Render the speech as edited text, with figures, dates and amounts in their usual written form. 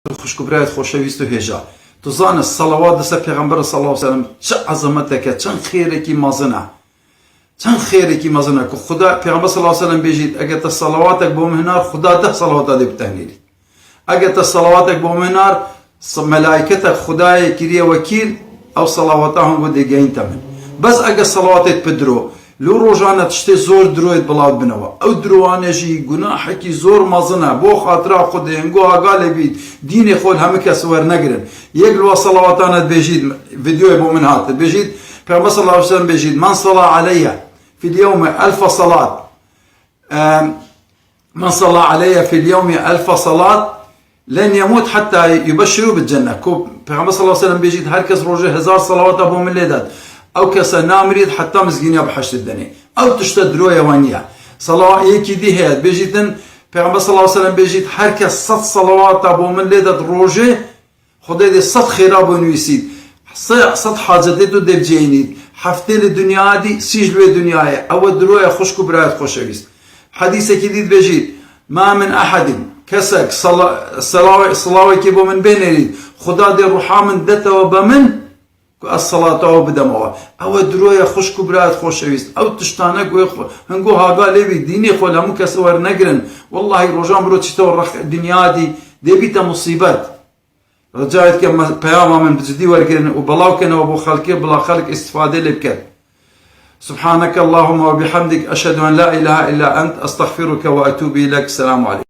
خوشک و برایت خوشویست و هجا تو زان الصلوات دست پیغمبر صلی الله علیه و سلم چه عظمته که چند خیره کی مازنه چند خیره کی مازنه که خدا پیغمبر صلی الله علیه و سلم بيجيت اگه تا صلواتك بو مهنار خدا 10 صلوات ده بتهنيري اگه تا صلواتك بو مهنار ملائكتك خدای كريه وكيل او صلواتهم بده جاين تمن بس اگه صلواتك بدرو لو روجانه تشتي زور درويت بلاود بنوا او دروانه جي گناحكي زور مازنه بو خاطر خود انگو اگال بيت دين خود هم كسور نگرن يقلوا صلواتنا بيجيد فيديو بو من هات بيجيد پیغمبر صلى الله عليه وسلم بيجيد من صلى علي في اليوم 1000 صلاة من صلى علي في اليوم 1000 صلاة لن يموت حتى يبشروا بالجنة پیغمبر صلى الله عليه وسلم بيجيد هر كس روجه 1000 صلوات ابو من ليدات او كس نامريد حتى مسكينيا بحشت الدنيا او تشتدروا يوانيا صلاة يكي دي هيد بيجيدن پیغمبر صلى الله عليه وسلم بيجيد هر كس 100 صلوات ابو من ليدات روجه خدای دي 100 خيرا بنويسيد 100 حاجتي تو دب جينيد حفتي للدنيا دي سيجلو الدنيا او درويا خشكو برايت خوشويست حديث جديد بيجيد ما من احد كسك صلاة كيبو من بين يريد خدا دي روحا من دتا وبمن الصلاة او بدموا او درويا خشكو برايت خوشويست او تشتانك هنگو هاقا ليبي ديني خول همو كسور نگرن والله روجان برو تشتور الدنيا دي بيتا مصيبات رجعت كم بياما من بجدي ورقين وبلاو كنا وابو خلقي بلا خلق استفادة لبكت سبحانك اللهم وبحمدك أشهد أن لا إله إلا أنت أستغفرك وأتوب إليك السلام عليكم.